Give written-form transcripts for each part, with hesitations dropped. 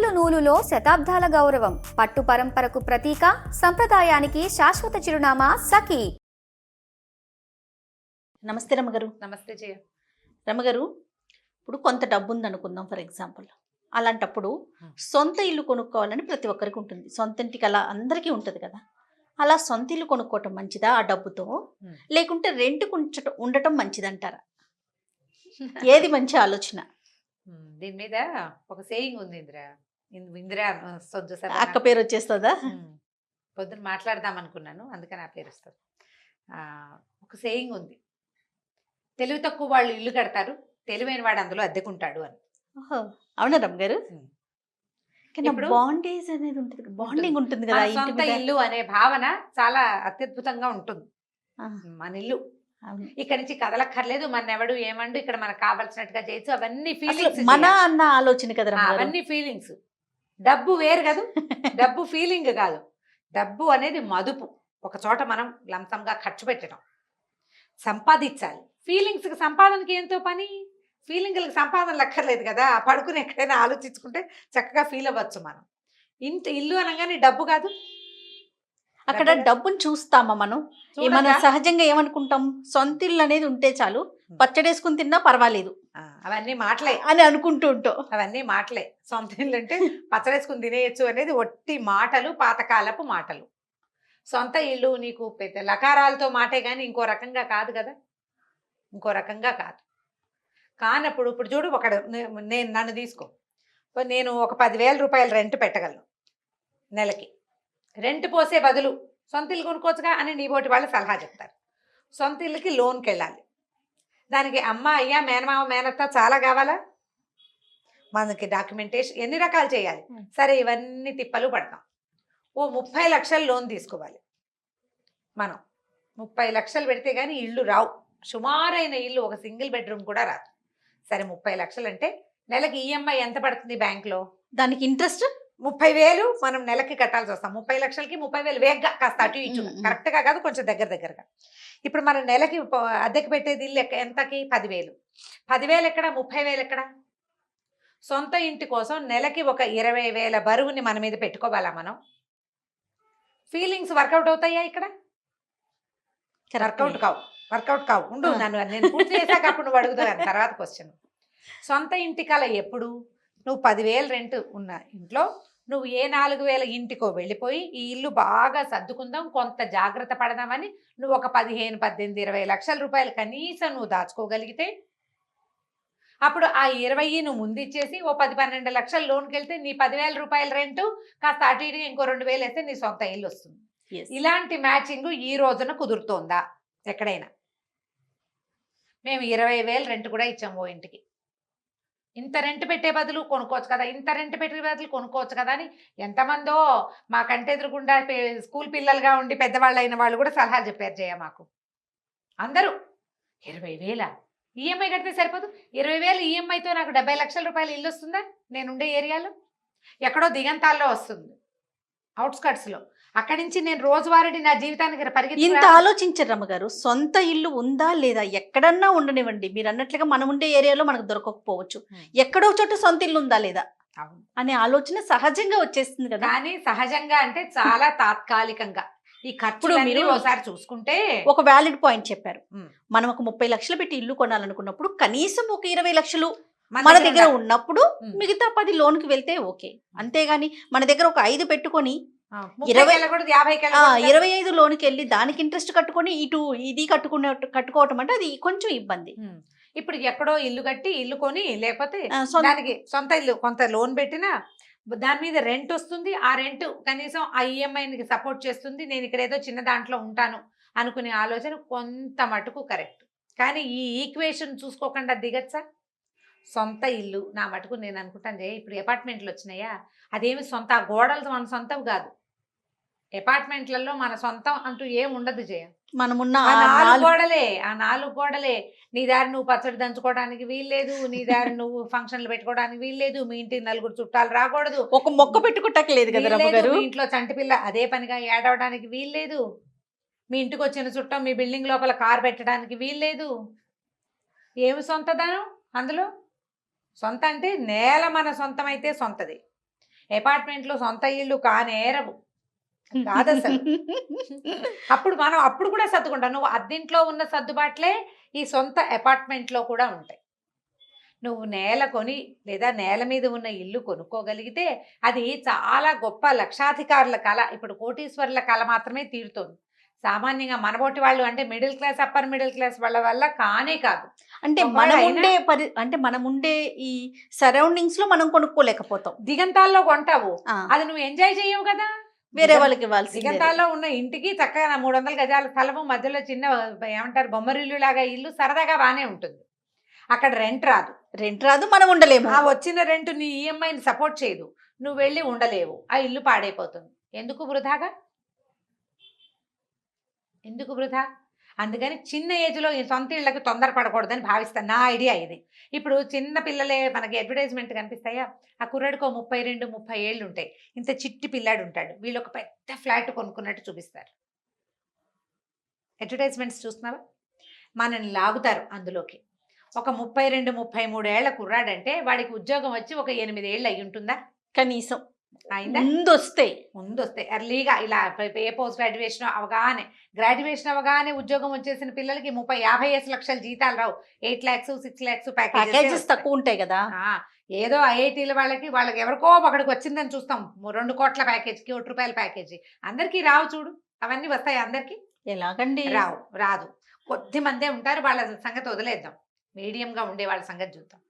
నూలు నూలులో శతాబ్దాల గౌరవం, పట్టు పరంపరకు ప్రతీక, సంప్రదాయానికి శాశ్వత చిరునామా సఖీ. నమస్తే రమ్మగారు. నమస్తే జయ. రమ్మగారు, ఇప్పుడు కొంత డబ్బు ఉంది అనుకుందాం ఫర్ ఎగ్జాంపుల్. అలాంటప్పుడు సొంత ఇల్లు కొనుక్కోవాలని ప్రతి ఒక్కరికి ఉంటుంది. సొంత ఇంటికి అలా అందరికీ ఉంటుంది కదా. అలా సొంత ఇల్లు కొనుక్కోవటం మంచిదా ఆ డబ్బుతో, లేకుంటే రెంట్కు ఉండటం మంచిదంటారా? ఏది మంచి ఆలోచన? దీని మీద ఒక సేయింగ్ ఉంది. ఇందిరా అక్క పేరు వచ్చేస్తుందా? పొద్దున మాట్లాడదాం అనుకున్నాను, అందుకని ఆ పేరు వస్తుంది. ఒక సేయింగ్ ఉంది, తెలివి తక్కువ వాళ్ళు ఇల్లు కడతారు, తెలివైన వాడు అందులో అద్దెకుంటాడు అని. అవునా రమ్మగారు? ఇప్పుడు బాండేజ్ అనేది ఉంటుంది, బాండింగ్ ఉంటుంది కదా. సొంత ఇల్లు అనే భావన చాలా అత్యద్భుతంగా ఉంటుంది. మన ఇల్లు ఇక్కడ నుంచి కదలక్కర్లేదు, మన ఎవడు ఏమండు, ఇక్కడ మనకు కావాల్సినట్టుగా చేయొచ్చు. అవన్నీ ఫీలింగ్స్, మన అన్న ఆలోచన కదా. అవన్నీ ఫీలింగ్స్. డబ్బు వేరు కదా, డబ్బు ఫీలింగ్ కాదు. డబ్బు అనేది మదుపు, ఒక చోట మనం లంతంగా ఖర్చు పెట్టడం, సంపాదించాలి. ఫీలింగ్స్కి సంపాదనకి ఏంతో పని, ఫీలింగ్లకి సంపాదన లెక్కర్లేదు కదా. పడుకుని ఎక్కడైనా ఆలోచించుకుంటే చక్కగా ఫీల్ అవ్వచ్చు మనం. ఇల్లు అనగానే డబ్బు కాదు, అక్కడ డబ్బుని చూస్తామా మనం? మనం సహజంగా ఏమనుకుంటాం, సొంత ఇల్లు అనేది ఉంటే చాలు, పచ్చడేసుకుని తిన్నా పర్వాలేదు, అవన్నీ మాటలే అని అనుకుంటూ ఉంటాం. అవన్నీ మాటలే. సొంత ఇల్లు అంటే పచ్చడేసుకుని తినేయచ్చు అనేది ఒట్టి మాటలు, పాతకాలపు మాటలు. సొంత ఇల్లు నీకు పెద్ద లకారాలతో మాటే కానీ ఇంకో రకంగా కాదు కదా, ఇంకో రకంగా కాదు. కానప్పుడు ఇప్పుడు చూడు, నన్ను తీసుకో, నేను ఒక 10,000 రూపాయలు రెంట్ పెట్టగలను నెలకి. రెంట్ పోసే బదులు సొంత ఇల్లు కొనుక్కోవచ్చుగా అని నీ బోటి వాళ్ళు సలహా చెప్తారు. సొంత ఇల్లుకి లోన్కి వెళ్ళాలి, దానికి అమ్మ అయ్యా మేనమామ మేనత్త చాలా కావాలా, మనకి డాక్యుమెంటేషన్ ఎన్ని రకాలు చేయాలి. సరే, ఇవన్నీ తిప్పలు పడతాం. ఓ 30 లక్షలు లోన్ తీసుకోవాలి మనం. 30 లక్షలు పెడితే కానీ ఇల్లు రావు, సుమారైన ఇల్లు ఒక సింగిల్ బెడ్రూమ్ కూడా రాదు. సరే, 30 లక్షలు అంటే నెలకి ఈఎంఐ ఎంత పడుతుంది బ్యాంక్లో? దానికి ఇంట్రెస్ట్ 30,000 మనం నెలకి కట్టాల్సి వస్తాం. 30 లక్షలకి 30,000 వేగ్గా, కాస్త అటు ఇటు, కరెక్ట్గా కాదు, కొంచెం దగ్గరగా. ఇప్పుడు మనం నెలకి అద్దెకి పెట్టేది ఇల్లు ఎంతకి? 10,000. 10,000 ఎక్కడ, 30,000 ఎక్కడ? సొంత ఇంటి కోసం నెలకి ఒక 20,000 బరువుని మన మీద పెట్టుకోవాలా మనం? ఫీలింగ్స్ వర్కౌట్ అవుతాయా ఇక్కడ? వర్కౌట్ కావు. ఉండు, నేను పూర్తి చేశాక అప్పుడు నువ్వు అడుగుతావు తర్వాత క్వశ్చన్. సొంత ఇంటి కల ఎప్పుడు? నువ్వు 10,000 రెంట్ ఉన్న ఇంట్లో నువ్వు ఏ 4,000 ఇంటికో వెళ్ళిపోయి ఈ ఇల్లు బాగా సర్దుకుందాం, కొంత జాగ్రత్త పడదామని నువ్వు ఒక 15, 18, 20 లక్షల రూపాయలు కనీసం నువ్వు దాచుకోగలిగితే, అప్పుడు ఆ 20 నువ్వు ముందు ఇచ్చేసి ఓ 10, 12 లక్షలు లోన్కి వెళ్తే నీ 10,000 రూపాయల రెంటు కాస్త అటు ఇటుగా ఇంకో 2,000 వేస్తే నీ సొంత ఇల్లు వస్తుంది. ఇలాంటి మ్యాచింగ్ ఈ రోజున కుదురుతోందా ఎక్కడైనా? మేము 20,000 రెంట్ కూడా ఇచ్చాము ఓ ఇంటికి. ఇంత రెంట్ పెట్టే బదులు కొనుక్కోవచ్చు కదా, ఇంత రెంట్ పెట్టే బదులు కొనుక్కోవచ్చు కదా అని ఎంతమందో మాకంటే ఎదురుకుండా స్కూల్ పిల్లలుగా ఉండి పెద్దవాళ్ళు అయిన వాళ్ళు కూడా సలహాలు చెప్పారు జయ మాకు. అందరూ 20,000 ఈఎంఐ కడితే సరిపోదు, 20,000 ఈఎంఐతో నాకు 70 లక్షల రూపాయలు ఇల్లు వస్తుందా? నేనుండే ఏరియాలో ఎక్కడో దిగంతాల్లో వస్తుంది, అవుట్స్కట్స్లో. అక్కడి నుంచి నేను రోజువారీ నా జీవితానికి పరిగెత్తి. ఇంత ఆలోచించారు రమ్మగారు, సొంత ఇల్లు ఉందా లేదా? ఎక్కడన్నా ఉండనివ్వండి, మీరు అన్నట్లుగా మనం ఉండే ఏరియాలో మనకు దొరకకపోవచ్చు, ఎక్కడో చోట సొంత ఇల్లు ఉందా లేదా అనే ఆలోచన సహజంగా వచ్చేస్తుంది కదా. కానీ సహజంగా అంటే చాలా తాత్కాలికంగా. ఈ ఖర్చులు మీరు ఒకసారి చూసుకుంటే ఒక వ్యాలిడ్ పాయింట్ చెప్పారు. మనం ఒక 30 లక్షలు పెట్టి ఇల్లు కొనాలనుకున్నప్పుడు కనీసం ఒక 20 లక్షలు మన దగ్గర ఉన్నప్పుడు మిగతా 10 లోన్కి వెళ్తే ఓకే. అంతేగాని మన దగ్గర ఒక 5 పెట్టుకొని 25 లోన్కి వెళ్ళి దానికి ఇంట్రెస్ట్ కట్టుకొని ఇటు ఇది కట్టుకోవటం అంటే అది కొంచెం ఇబ్బంది. ఇప్పుడు ఎక్కడో ఇల్లు కట్టి ఇల్లు కొని, లేకపోతే దానికి సొంత ఇల్లు కొంత లోన్ పెట్టినా దాని మీద రెంట్ వస్తుంది, ఆ రెంట్ కనీసం ఆ ఈఎంఐకి సపోర్ట్ చేస్తుంది, నేను ఇక్కడ ఏదో చిన్న దాంట్లో ఉంటాను అనుకునే ఆలోచన కొంత మటుకు కరెక్ట్. కానీ ఈ ఈక్వేషన్ చూసుకోకుండా దిగచ్చా? సొంత ఇల్లు నా మటుకు నేను అనుకుంటాను జయ, ఇప్పుడు అపార్ట్మెంట్లు వచ్చినాయా, అదేమి సొంత గోడలు మన సొంతం కాదు. అపార్ట్మెంట్లలో మన సొంతం అంటూ ఏం ఉండదు జయ. మనమున్న ఆ 4 గోడలే. నీ దారి నువ్వు పచ్చడి దంచుకోవడానికి వీల్లేదు, నీ దారి నువ్వు ఫంక్షన్లు పెట్టుకోవడానికి వీల్లేదు, మీ ఇంటికి 4 చుట్టాలు రాకూడదు, ఒక మొక్క పెట్టుకోవటానికి కదా, మీ ఇంట్లో చంటి పిల్ల అదే పనిగా ఏడవడానికి వీల్లేదు, మీ ఇంటికి వచ్చిన చుట్టం మీ బిల్డింగ్ లోపల కారు పెట్టడానికి వీల్లేదు. ఏమి సొంతదనం అందులో? సొంత అంటే నేల మన సొంతం అయితే సొంతది, అపార్ట్మెంట్ లో సొంత ఇల్లు కానేరవు కాదు అసలు. అప్పుడు కూడా సర్దుకుంటావు. నువ్వు అద్దెంట్లో ఉన్న సర్దుబాట్లే ఈ సొంత అపార్ట్మెంట్ లో కూడా ఉంటాయి. నువ్వు నేల కొని లేదా నేల మీద ఉన్న ఇల్లు కొనుక్కోగలిగితే అది చాలా గొప్ప లక్షాధికారుల కళ. ఇప్పుడు కోటీశ్వరుల కళ మాత్రమే తీరుతోంది. సామాన్యంగా మనబోటి వాళ్ళు అంటే middle class upper middle class వాళ్ళ వల్ల కానే కాదు. అంటే మనం ఉండే ఈ సరౌండింగ్స్ లో మనం కొనుక్కోలేకపోతాం. దిగంతాల్లో కొంటావు, అది నువ్వు ఎంజాయ్ చేయవు కదా. వేరే వాళ్ళకి ఇవ్వాల్సి. దిగంతాల్లో ఉన్న ఇంటికి చక్కగా 300 గజాల స్థలము, మధ్యలో చిన్న ఏమంటారు బొమ్మరిల్లు లాగా ఇల్లు సరదాగా బానే ఉంటుంది. అక్కడ రెంట్ రాదు, మనం ఉండలేము. ఆ వచ్చిన రెంట్ నీ ఈఎంఐని సపోర్ట్ చేయదు, నువ్వు వెళ్ళి ఉండలేవు, ఆ ఇల్లు పాడైపోతుంది. ఎందుకు వృధా? అందుకని చిన్న ఏజ్లో ఈ సొంత ఇళ్ళకి తొందరపడకూడదని భావిస్తాను. నా ఐడియా ఇది. ఇప్పుడు చిన్న పిల్లలే మనకి అడ్వర్టైజ్మెంట్ కనిపిస్తాయా, ఆ కుర్రాడికో 32-30 ఏళ్ళు ఉంటాయి, ఇంత చిట్టి పిల్లాడు ఉంటాడు, వీళ్ళు ఒక పెద్ద ఫ్లాట్ కొనుక్కున్నట్టు చూపిస్తారు. అడ్వర్టైజ్మెంట్స్ చూస్తున్నావా? మనల్ని లాగుతారు అందులోకి. ఒక 32-33 ఏళ్ల కుర్రాడంటే వాడికి ఉద్యోగం వచ్చి ఒక 8 ఏళ్ళు అయి ఉంటుందా కనీసం? ముందొస్తే ఎర్లీగా ఇలా ఏ పోస్ట్ గ్రాడ్యుయేషన్ అవగానే ఉద్యోగం వచ్చేసిన పిల్లలకి 30-50 లక్షల జీతాలు రావు. 8 lakhs 6 lakhs ప్యాకేజెస్ తక్కువ ఉంటాయి కదా. ఏదో ఐఐటీల వాళ్ళకి ఎవరికో ఒకడికి వచ్చిందని చూస్తాం. 2 కోట్ల ప్యాకేజీ, ₹1 కోటి ప్యాకేజీ. అందరికీ రావు చూడు. అవన్నీ వస్తాయి అందరికి? ఎలాగండి రాదు. కొద్ది మందే ఉంటారు. వాళ్ళ సంగతి వదిలేద్దాం, మీడియంగా ఉండే వాళ్ళ సంగతి చూద్దాం.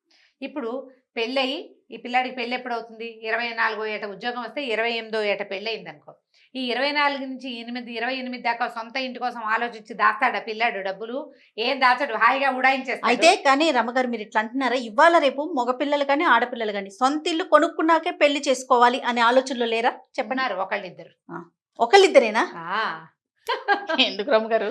ఇప్పుడు పెళ్ళయి ఈ పిల్లాడికి పెళ్ళి ఎప్పుడు అవుతుంది? 24వ ఏట ఉద్యోగం వస్తే 28వ ఏట పెళ్ళయింది అనుకో. ఈ 24 నుంచి 28 దాకా సొంత ఇంటి కోసం ఆలోచించి దాస్తాడా పిల్లాడు డబ్బులు? ఏం దాచాడు, హాయిగా ఉడాయించేస్తాడు. అయితే కానీ రమ్మగారు మీరు ఇట్లా అంటున్నారా, ఇవాళ రేపు మగపిల్లలు కానీ ఆడపిల్లలు కానీ సొంత ఇల్లు కొనుక్కున్నాకే పెళ్లి చేసుకోవాలి అనే ఆలోచనలో లేరా? చెప్పన్నారు ఒకళ్ళిద్దరేనా? ఎందుకు రమ్మగారు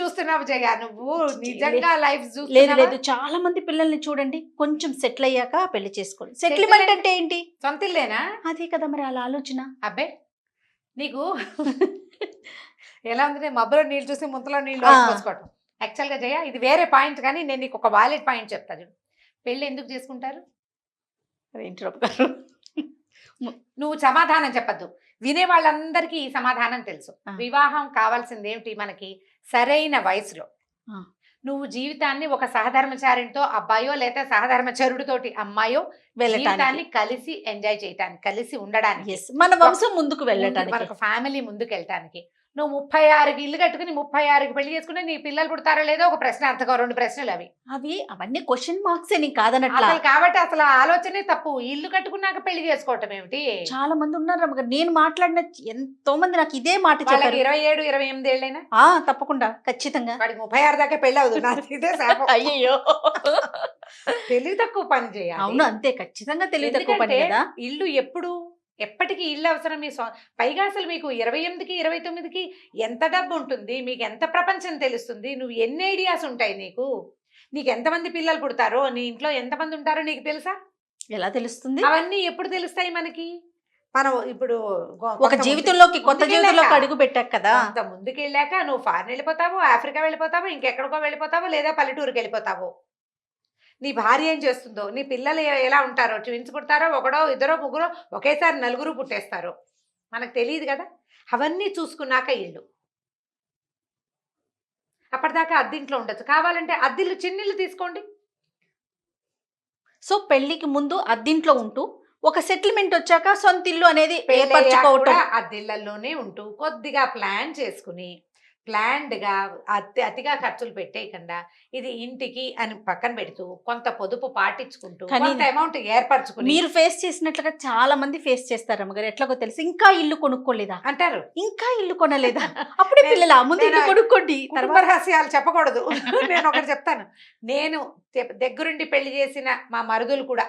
చూస్తున్నావు జయ, నువ్వు నిజంగా లైఫ్ లేదు. చాలా మంది పిల్లల్ని చూడండి, కొంచెం సెటిల్ అయ్యాక పెళ్లి చేసుకోండి. సెటిల్మెంట్ అంటే ఏంటి? సొంత ఇల్లేనా? అదే కదా మరి అలా ఆలోచన. అబ్బే నీకు ఎలా ఉంది? మబ్బులో నీళ్ళు చూసి ముంతలో నీళ్ళు పోసుకోవటం. యాక్చువల్గా జయ ఇది వేరే పాయింట్, కానీ నేను నీకు ఒక వాలిడ్ పాయింట్ చెప్తా చూడు. పెళ్ళి ఎందుకు చేసుకుంటారు? నువ్వు సమాధానం చెప్పద్దు, వినే వాళ్ళందరికీ ఈ సమాధానం తెలుసు. వివాహం కావాల్సింది ఏమిటి మనకి? సరైన వయసులో నువ్వు జీవితాన్ని ఒక సహధర్మచారితో అబ్బాయో లేదా సహధర్మచరుడితోటి అమ్మాయో జీవితాన్ని కలిసి ఎంజాయ్ చేయటానికి, కలిసి ఉండడానికి, మన వంశం ముందుకు వెళ్ళటానికి, మనకు ఫ్యామిలీ ముందుకు వెళ్ళటానికి. నువ్వు 36కి ఇల్లు కట్టుకుని 36కి పెళ్లి చేసుకుంటే నీ పిల్లలు పుడతారో లేదో ఒక ప్రశ్న, అర్థకో 2 ప్రశ్నలు అవన్నీ క్వశ్చన్ మార్క్స్ కాదన్నట్లు. కాబట్టి అసలు ఆలోచనే తప్పు. ఇల్లు కట్టుకున్నాక పెళ్లి చేసుకోవటం ఏమిటి? చాలా మంది ఉన్నారు. నేను మాట్లాడిన ఎంతో మంది నాకు ఇదే మాట చెప్పారు. 27-28 ఏళ్ళైనా తప్పకుండా ఖచ్చితంగా వాడికి 36 దాకా పెళ్లి అవుతుంది. అయ్యో తెలివి తక్కువ పని చేయాలి. అవును అంతే, ఖచ్చితంగా తెలివి తక్కువ పని కదా. ఇల్లు ఎప్పటికీ ఇల్లు అవసరం. పైగా అసలు మీకు 28కి 29కి ఎంత డబ్బు ఉంటుంది, మీకు ఎంత ప్రపంచం తెలుస్తుంది, నువ్వు ఎన్ని ఐడియాస్ ఉంటాయి నీకు ఎంతమంది పిల్లలు పుడతారో, నీ ఇంట్లో ఎంతమంది ఉంటారో నీకు తెలుసా? ఎలా తెలుస్తుంది? అవన్నీ ఎప్పుడు తెలుస్తాయి మనకి? మనం ఇప్పుడు ఒక జీవితంలోకి, కొత్త జీవితంలోకి అడుగు పెట్టాక కదా. అంత ముందుకు వెళ్ళాక నువ్వు ఫారెన్ వెళ్ళిపోతావు, ఆఫ్రికా వెళ్ళిపోతావు, ఇంకెక్కడికో వెళ్ళిపోతావు, లేదా పల్లెటూరుకి వెళ్ళిపోతావు. నీ భార్య ఏం చేస్తుందో, నీ పిల్లలు ఎలా ఉంటారో, ట్విన్స్ పుడతారో, 1, 2, 3, ఒకేసారి 4 పుట్టేస్తారో మనకు తెలియదు కదా. అవన్నీ చూసుకున్నాక ఇల్లు. అప్పటిదాకా అద్దెంట్లో ఉండొచ్చు, కావాలంటే అద్దెలు చిన్నిల్లు తీసుకోండి. సో పెళ్లికి ముందు అద్దెంట్లో ఉంటూ ఒక సెటిల్మెంట్ వచ్చాక సొంత ఇల్లు అనేది ఏర్పరచుకోవటం, అద్దెళ్లలోనే ఉంటూ కొద్దిగా ప్లాన్ చేసుకుని ప్లాన్డ్గా అతిగా ఖర్చులు పెట్టేయకుండా ఇది ఇంటికి అని పక్కన పెడుతూ కొంత పొదుపు పాటించుకుంటూ కొంత అమౌంట్ ఏర్పరచుకుని. మీరు ఫేస్ చేసినట్లుగా చాలా మంది ఫేస్ చేస్తారు అమ్మగారు. ఎట్లాగో తెలుసు, ఇంకా ఇల్లు కొనుక్కోలేదా అంటారు, ఇంకా ఇల్లు కొనలేదా, అప్పుడే పిల్లల ముందు ఇల్లు కొనుక్కోండి. తర్వాత రహస్యాలు చెప్పకూడదు. నేను ఒకటి చెప్తాను, నేను దగ్గరుండి పెళ్లి చేసిన మా మరుదులు కూడా,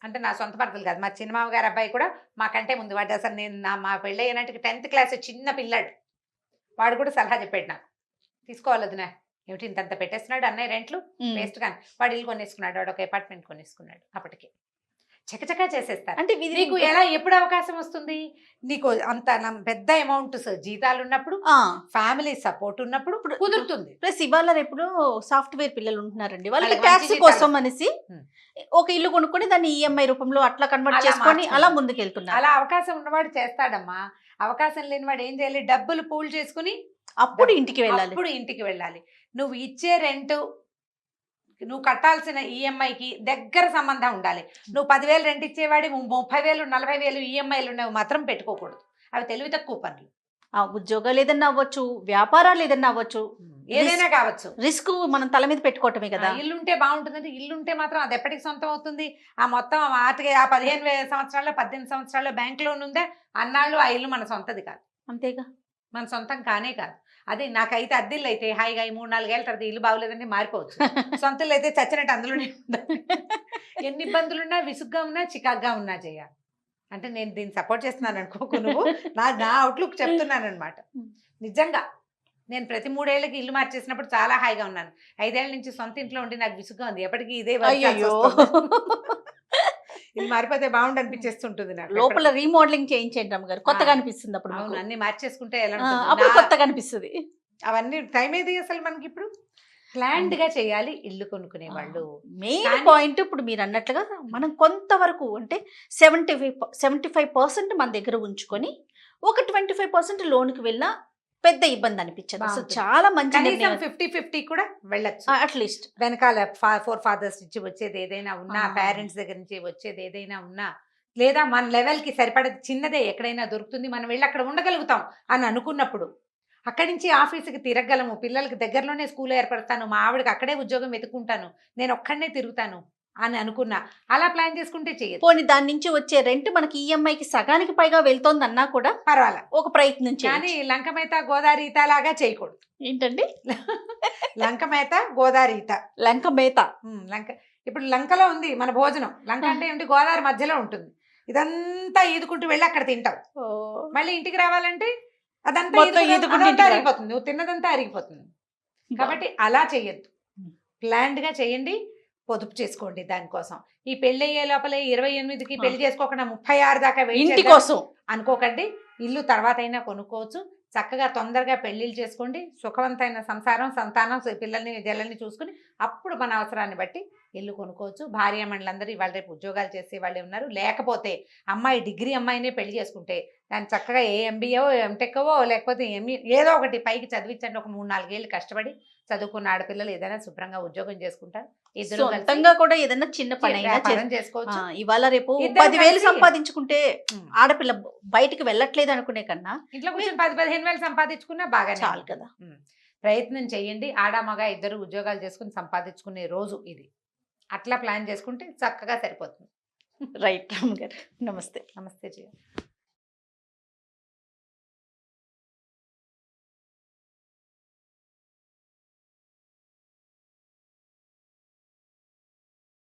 అంటే నా సొంత మరుదులు కాదు, మా చిన్నమామ గారి అబ్బాయి కూడా మాకంటే ముందు వాడు. అసలు నేను మా పెళ్ళి అయినట్టుగా 10th క్లాస్ చిన్న పిల్లాడు, వాడు కూడా సలహా చెప్పాడు నాకు, తీసుకోవాలి వదినా, ఏమిటి ఇంతంత పెట్టేస్తున్నాడు అన్నయ్య రెంట్లు వేస్ట్ కానీ. వాడు ఇల్లు కొనేసుకున్నాడు, వాడు ఒక అపార్ట్మెంట్ కొనేసుకున్నాడు. అప్పటికి చకచకా చేసేస్తారు. అంటే ఇది నీకు ఎలా ఎప్పుడు అవకాశం వస్తుంది? నీకు అంత పెద్ద అమౌంట్ జీతాలు ఉన్నప్పుడు, ఫ్యామిలీ సపోర్ట్ ఉన్నప్పుడు కుదురుతుంది. ప్లస్ ఇవాళ రేపు సాఫ్ట్వేర్ పిల్లలు ఉంటున్నారండి, వాళ్ళకి వాళ్ళకి ట్యాక్స్ మంచి కోసం జీతాలు. అనేసి Hmm. ఒక ఇల్లు కొనుక్కొని దాన్ని ఈఎంఐ రూపంలో అట్లా కన్వర్ట్ అలా చేసుకొని మార్చుకుంటారు. అలా ముందుకెళ్తున్నారు. అలా అవకాశం ఉన్నవాడు చేస్తాడమ్మా. అవకాశం లేనివాడు ఏం చేయాలి? డబ్బులు పూల్ చేసుకుని అప్పుడు ఇంటికి వెళ్ళాలి. అప్పుడు ఇంటికి వెళ్ళాలి. నువ్వు ఇచ్చే రెంట్, నువ్వు కట్టాల్సిన ఈఎంఐకి దగ్గర సంబంధం ఉండాలి. నువ్వు 10,000 రెంట్ ఇచ్చేవాడి 30,000 40,000 ఈఎంఐలు ఉన్నవి మాత్రం పెట్టుకోకూడదు. అవి తెలివి తక్కువ పనులు. ఆ ఉద్యోగాలు ఏదన్నా అవ్వచ్చు, వ్యాపారాలు ఏదన్నా అవ్వచ్చు, ఏదైనా కావచ్చు. రిస్క్ మనం తల మీద పెట్టుకోవటమే కదా. ఇల్లుంటే బాగుంటుందంటే ఇల్లుంటే మాత్రం అది ఎప్పటికి సొంతం అవుతుంది? ఆ మొత్తం ఆటకి ఆ 15 సంవత్సరాల్లో 18 సంవత్సరాల్లో బ్యాంక్ లోన్ ఉందే అన్నాళ్ళు ఆ ఇల్లు మన సొంతది కాదు. అంతేగా, మన సొంతం కానే కాదు. అది నాకైతే అద్దెళ్ళు అయితే హాయిగా 3-4 ఏళ్ళ తర్వాత ఇల్లు బాగోలేదంటే మారిపోవచ్చు. సొంతలు అయితే చచ్చినట్టు అందులోనే ఉండాలి. ఎన్ని ఇబ్బందులున్నా, విసుగ్గా ఉన్నా, చికాగ్గా ఉన్నా చేయాలి. అంటే నేను దీన్ని సపోర్ట్ చేస్తున్నాను అనుకోకు నువ్వు, నా అవుట్లుక్ చెప్తున్నాను అనమాట. నిజంగా నేను ప్రతి 3 ఏళ్ళకి ఇల్లు మార్చేసినప్పుడు చాలా హాయిగా ఉన్నాను. 5 ఏళ్ళ నుంచి సొంత ఇంట్లో ఉండి నాకు విసుగ్గా ఉంది. ఎప్పటికీ ఇదే అయ్యో ఇల్లు మారిపోతే బాగుండు అనిపించేస్తుంటుంది నాకు. లోపల రీమోడలింగ్ చేయించండి రమ్మగారు, కొత్తగా అనిపిస్తుంది అప్పుడు. అవును, అన్ని మార్చేసుకుంటే ఎలా అప్పుడు ఉంటుంది? కొత్తగా అనిపిస్తుంది. అవన్నీ టైం ఏది అసలు మనకి? ఇప్పుడు ప్లాన్డ్ గా చేయాలి ఇల్లు కొనుక్కునే వాళ్ళు. మెయిన్ పాయింట్ ఇప్పుడు మీరు అన్నట్లుగా మనం కొంతవరకు అంటే 75% మన దగ్గర ఉంచుకొని ఒక 25% లోన్కి వెళ్ళినా పెద్ద ఇబ్బంది అనిపించదు. అసలు బాగుంటుంది. చాలా మంచి కనీసం 50-50 కూడా వెళ్ళొచ్చు. అట్లీస్ట్ వెనకాల 4 ఫాదర్స్ నుంచి వచ్చేది ఏదైనా ఉన్నా, పేరెంట్స్ దగ్గర నుంచి వచ్చేది ఏదైనా ఉన్నా, లేదా మన లెవెల్ కి సరిపడే చిన్నదే ఎక్కడైనా దొరుకుతుంది, మనం వెళ్ళి అక్కడ ఉండగలుగుతాం అని అనుకున్నప్పుడు అక్కడి నుంచి ఆఫీస్కి తిరగలము, పిల్లలకి దగ్గరలోనే స్కూల్ ఏర్పడతాను, మా ఆవిడకి అక్కడే ఉద్యోగం వెతుకుంటాను, నేను ఒక్కడనే తిరుగుతాను అని అనుకున్నా, అలా ప్లాన్ చేసుకుంటే చేయదు. పోనీ దాని నుంచి వచ్చే రెంట్ మనకి ఈఎంఐకి సగానికి పైగా వెళ్తోంది అన్నా కూడా పర్వాలా, ఒక ప్రయత్నం కానీ చేయాలి. లంకమేత గోదావరి ఈత లాగా చేయకూడదు. ఏంటండి లంకమేత గోదావరి ఈత. లంక మేత. లంక ఇప్పుడు లంకలో ఉంది మన భోజనం. లంక అంటే ఏమిటి? గోదావరి మధ్యలో ఉంటుంది. ఇదంతా ఈదుకుంటూ వెళ్ళి అక్కడ తింటావు. మళ్ళీ ఇంటికి రావాలంటే అదంతా అరిగిపోతుంది, నువ్వు తిన్నదంతా అరిగిపోతుంది. కాబట్టి అలా చెయ్యొద్దు. ప్లాన్డ్ గా చేయండి, పొదుపు చేసుకోండి దానికోసం. ఈ పెళ్లి అయ్యే లోపలే 28కి పెళ్లి చేసుకోకుండా 36 దాకా ఇంటి కోసం అనుకోకండి. ఇల్లు తర్వాత అయినా కొనుక్కోవచ్చు. చక్కగా తొందరగా పెళ్లిళ్ళు చేసుకోండి. సుఖవంతమైన సంసారం, సంతానం, పిల్లల్ని జల్లల్ని చూసుకుని అప్పుడు మన అవసరాన్ని బట్టి ఇల్లు కొనుక్కోవచ్చు. భార్యామణులందరూ ఇవాళ రేపు ఉద్యోగాలు చేసే వాళ్ళే ఉన్నారు. లేకపోతే అమ్మాయి డిగ్రీ అమ్మాయినే పెళ్లి చేసుకుంటే దాన్ని చక్కగా ఎంబీఏ ఎంటెక్కవో లేకపోతే ఏదో ఒకటి పైకి చదివించండి. ఒక 3-4 ఏళ్ళు కష్టపడి చదువుకున్న ఆడపిల్లలు ఏదైనా శుభ్రంగా ఉద్యోగం చేసుకుంటారు. ఇద్దరు సొంతంగా కూడా ఏదైనా చిన్న పని అయినా చేసుకోవచ్చు. ఇవాళ రేపు ఇద్దరు 10,000 కలిసి సంపాదించుకుంటే ఆడపిల్ల బయటికి వెళ్ళట్లేదు అనుకునే కన్నా ఇంట్లో కూర్చొని 10-15 వేలు సంపాదించుకున్నా బాగా చాలు కదా. ప్రయత్నం చేయండి. ఆడ మగ ఇద్దరు ఉద్యోగాలు చేసుకుని సంపాదించుకునే రోజు ఇది. అట్లా ప్లాన్ చేసుకుంటే చక్కగా సరిపోతుంది. రైట్ రామ్ గారు, నమస్తే. నమస్తే జయ.